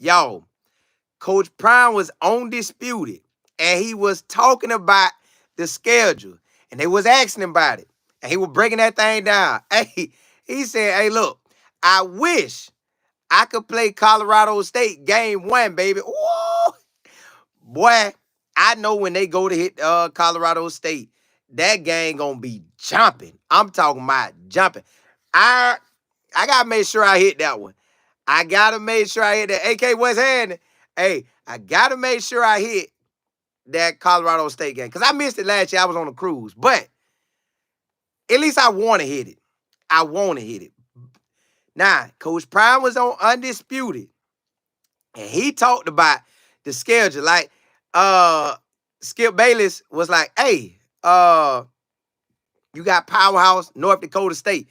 Yo, Coach Prime was undisputed, and he was talking about the schedule, and they was asking him about it, and he was breaking that thing down. Hey, he said, "Hey, look, I wish I could play Colorado State game 1, baby. Ooh, boy, I know when they go to hit Colorado State, that game gonna be jumping. I'm talking about jumping. I I gotta make sure I hit that one. I gotta make sure I hit that. AK, what's happening? Hey, I gotta make sure I hit that Colorado State game because I missed it last year. I was on a cruise, but at least I want to hit it. I want to hit it. Now, Coach Prime was on Undisputed, and he talked about the schedule. Like, Skip Bayless was like, "Hey, you got Powerhouse, North Dakota State."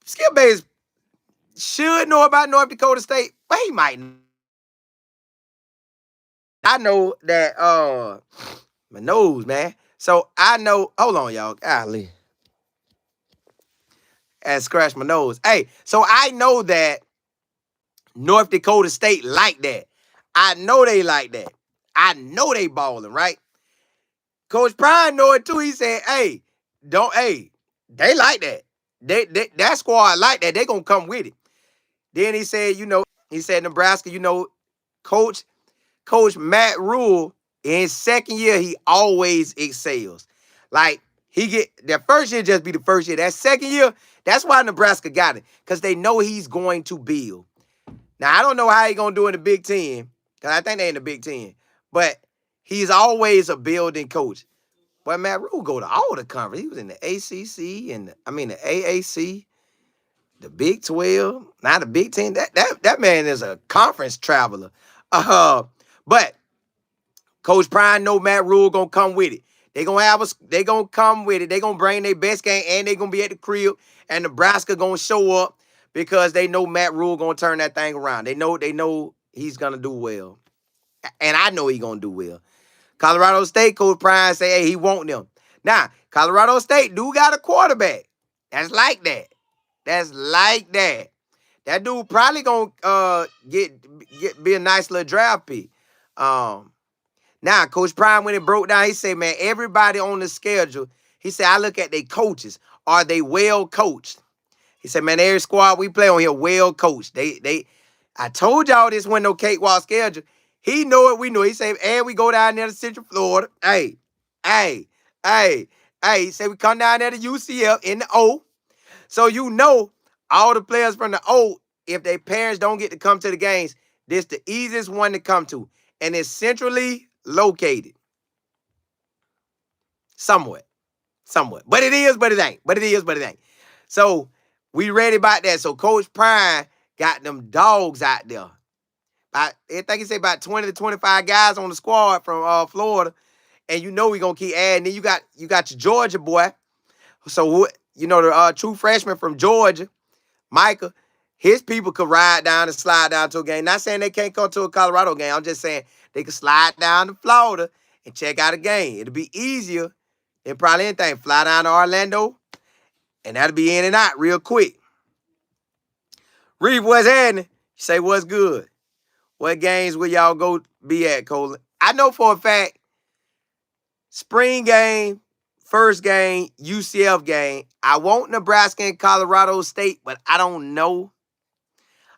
Skip Bayless should know about North Dakota State, but he might. I know that my nose, man. So I know. Hold on, y'all. Golly, and scratch my nose. Hey, so I know that North Dakota State like that. I know they like that. I know they balling, right? Coach Prime know it too. He said, "Hey, they like that. That squad like that. They gonna come with it." Then he said, he said Nebraska, Coach Coach Matt Rule in his second year, he always excels. Like he get that first year just be the first year. That second year, that's why Nebraska got it because they know he's going to build. Now I don't know how he gonna do in the Big Ten because I think they in the Big Ten, but he's always a building coach. But Matt Rule go to all the conference. He was in the ACC and the AAC, the Big 12, not the Big Ten. That man is a conference traveler. But Coach Prime know Matt Rule gonna come with it. They gonna come with it. They gonna bring their best game and they gonna be at the crib. And Nebraska gonna show up because they know Matt Rule gonna turn that thing around. They know he's gonna do well. And I know he's gonna do well. Colorado State, Coach Prime say, hey, he want them. Now, Colorado State do got a quarterback. That's like that. That's like that. That dude probably gonna be a nice little draft pick. Now, Coach Prime, when it broke down, he said, man, everybody on the schedule, he said, I look at their coaches. Are they well coached? He said, man, every squad we play on here, well coached. I told y'all this wasn't no cakewalk schedule. He know it, we know. He said, and we go down there to Central Florida. Hey, hey, hey, hey. He said, we come down there to UCF in the O. So you know all the players from the O, if their parents don't get to come to the games, this the easiest one to come to. And it's centrally located. Somewhat. But it is, but it ain't. But it is, but it ain't. So we ready about that. So Coach Prime got them dogs out there. I think he said about 20 to 25 guys on the squad from Florida. And you know we gonna keep adding. Then you got your Georgia boy. So the true freshman from Georgia, Micah, his people could ride down and slide down to a game. Not saying they can't come to a Colorado game. I'm just saying they could slide down to Florida and check out a game. It'll be easier than probably anything. Fly down to Orlando, and that'll be in and out real quick. Reeve, what's happening? Say what's good. What games will y'all go be at, Colin? I know for a fact, spring game, first game, UCF game. I want Nebraska and Colorado State, but I don't know.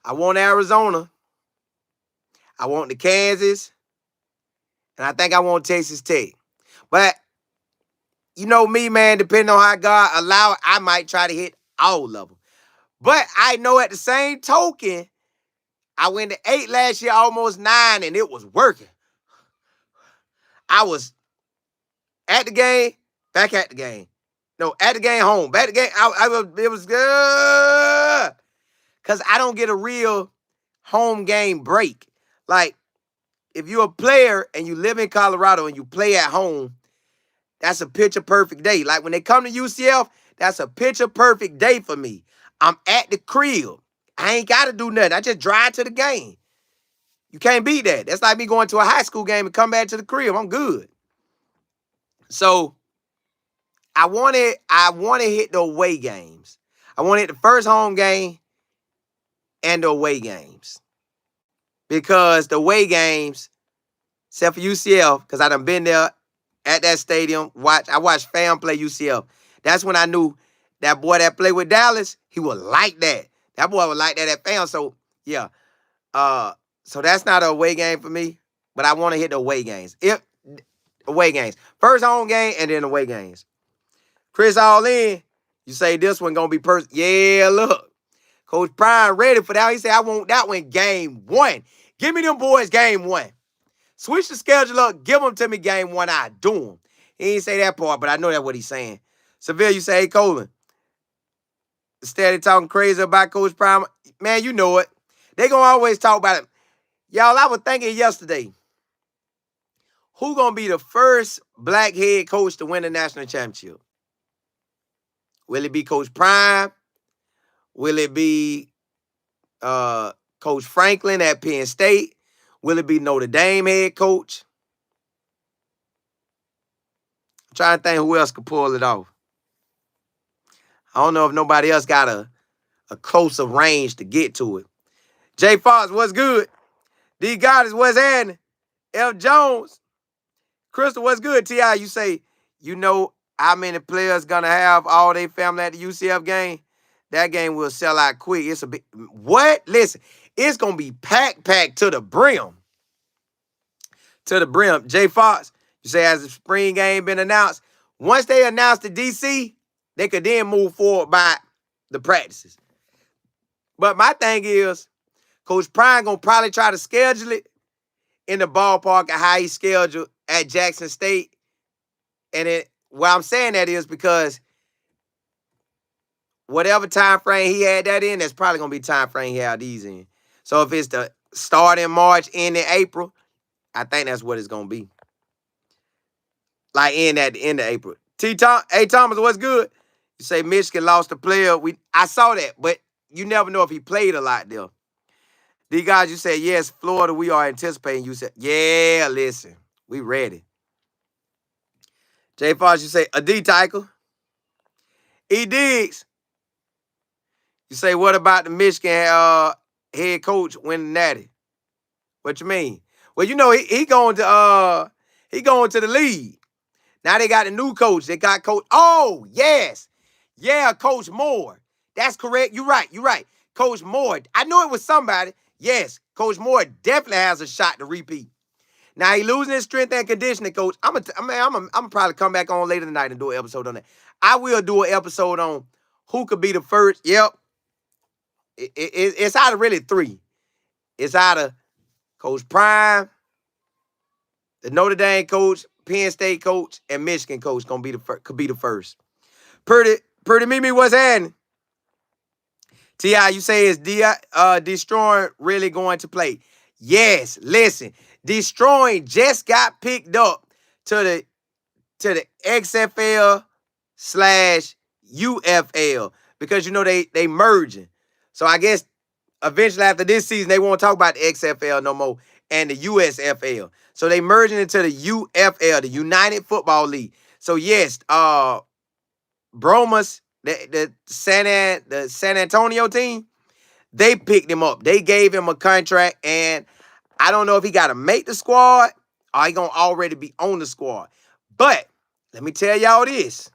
I want Arizona. I want the Kansas. And I think I want Texas Tech. But you know me, man, depending on how God allow it, I might try to hit all of them. But I know at the same token, I went to 8 last year, almost 9, and it was working. I was at the game, back at the game. No, at the game, home. Back at the game, it was good. Because I don't get a real home game break. Like, if you're a player and you live in Colorado and you play at home, that's a picture-perfect day. Like, when they come to UCF, that's a picture-perfect day for me. I'm at the crib. I ain't got to do nothing. I just drive to the game. You can't beat that. That's like me going to a high school game and come back to the crib. I'm good. So I want to hit the away games. I want to hit the first home game and the away games. because the away games, except for UCF, because I done been there at that stadium. I watched fam play UCF. That's when I knew that boy that played with Dallas, he was like that. That boy was like that at fam. So, yeah. So that's not a away game for me, but I want to hit the away games. Away games. First home game and then away games. Chris all in. You say this one going to be Yeah, look. Coach Prime ready for that. He said, I want that one game one. Give me them boys game one. Switch the schedule up. Give them to me game one. I do them. He ain't say that part, but I know that's what he's saying. Seville, you say, hey, Colin, steady talking crazy about Coach Prime. Man, you know it. They going to always talk about it. Y'all, I was thinking yesterday, who going to be the first black head coach to win the national championship? Will it be Coach Prime? Will it be Coach Franklin at Penn State? Will it be Notre Dame head coach? I'm trying to think who else could pull it off. I don't know if nobody else got a closer range to get to it. Jay Fox, what's good? D. Goddess, what's happening? F. Jones. Crystal, what's good? T.I., you say, you know how many players gonna have all their family at the UCF game? That game will sell out quick. It's a big, what? Listen, it's gonna be packed to the brim. To the brim. Jay Fox, you say, has the spring game been announced? Once they announce the DC, they could then move forward by the practices. But my thing is, Coach Prime gonna probably try to schedule it in the ballpark of how he scheduled at Jackson State. And why I'm saying that is because whatever time frame he had that in, that's probably gonna be time frame he had these in. So if it's the start in March, end in April, I think that's what it's gonna be. Like in at the end of April. Hey Thomas, what's good? You say Michigan lost a player. I saw that, but you never know if he played a lot there. D guys, you said yes, Florida, we are anticipating. You said, yeah, listen, we ready. Jay Fox, you say a D Tyker. E Diggs. You say, what about the Michigan head coach winning natty? What you mean? Well, you know, he going to the league. Now they got a new coach. They got coach. Oh, yes. Yeah, Coach Moore. That's correct. You're right. Coach Moore. I knew it was somebody. Yes, Coach Moore definitely has a shot to repeat. Now he losing his strength and conditioning coach. I'm gonna probably come back on later tonight and do an episode on that. I will do an episode on who could be the first. Yep. It's out of really three. It's out of Coach Prime, the Notre Dame coach, Penn State coach, and Michigan coach could be the first. Pretty Mimi, what's happening? T.I., you say is Deestroying really going to play? Yes, listen. Deestroying just got picked up to the XFL/UFL because, you know, they merging. So I guess eventually after this season, they won't talk about the XFL no more and the USFL. So they merging into the UFL, the United Football League. So yes, Bromas, the San Antonio team, they picked him up. They gave him a contract, and I don't know if he got to make the squad or he going to already be on the squad. But let me tell y'all this.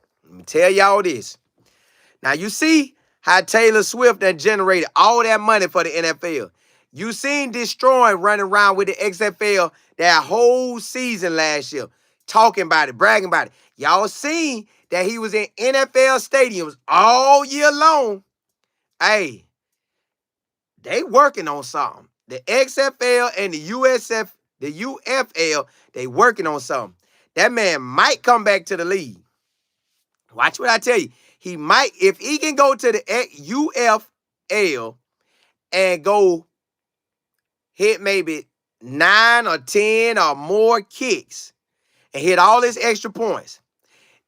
Now, you see how Taylor Swift done generated all that money for the NFL. You seen Deestroying running around with the XFL that whole season last year, talking about it, bragging about it. Y'all seen that he was in NFL stadiums all year long. Hey, they working on something. The XFL and the UFL, they working on something. That man might come back to the league. Watch what I tell you. He might, if he can go to the UFL and go hit maybe 9 or 10 or more kicks and hit all his extra points,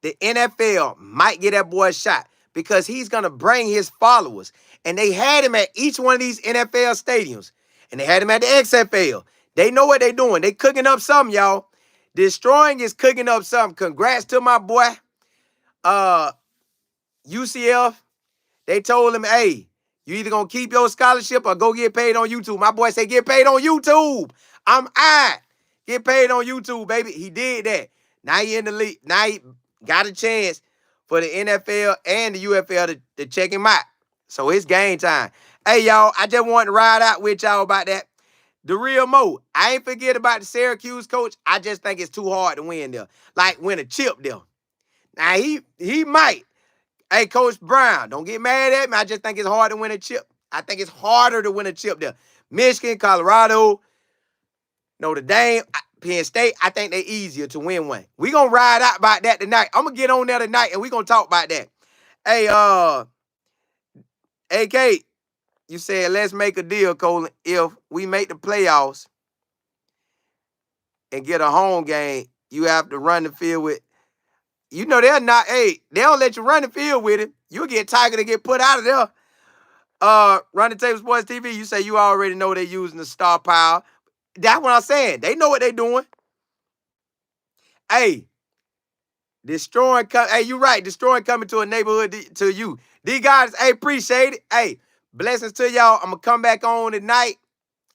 the NFL might get that boy a shot because he's going to bring his followers. And they had him at each one of these NFL stadiums. And they had him at the XFL. They know what they're doing. They cooking up something, y'all. Deestroying is cooking up something. Congrats to my boy, UCF. They told him, hey, You either gonna keep your scholarship or go get paid on YouTube. My boy say get paid on YouTube. I'm out. Get paid on YouTube, baby. He did that. Now he in the league. Now he got a chance for the NFL and the UFL to check him out. So it's game time. Hey, y'all, I just want to ride out with y'all about that. The real Mo, I ain't forget about the Syracuse coach. I just think it's too hard to win there. Like win a chip there. Now he might. Hey, Coach Brown, don't get mad at me. I just think it's hard to win a chip. I think it's harder to win a chip there. Michigan, Colorado, Notre Dame, Penn State, I think they're easier to win one. We gonna ride out about that tonight. I'm gonna get on there tonight and we gonna talk about that. Hey, AK, you said let's make a deal, Colin. If we make the playoffs and get a home game, you have to run the field with. You know they're not. Hey, they don't let you run the field with it. You'll get Tiger to get put out of there. Run the Table Sports TV. You say you already know they're using the star power. That's what I'm saying. They know what they're doing. Hey, Deestroying. Hey, you right. Deestroying coming to a neighborhood to you. These guys, hey, appreciate it. Hey, blessings to y'all. I'm gonna come back on tonight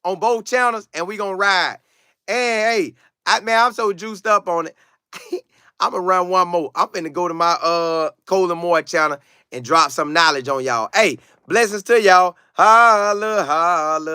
on both channels and we gonna ride. And hey, I'm so juiced up on it. I'm gonna run one more. I'm finna go to my Colin Moore channel and drop some knowledge on y'all. Hey, blessings to y'all. Holla, holla.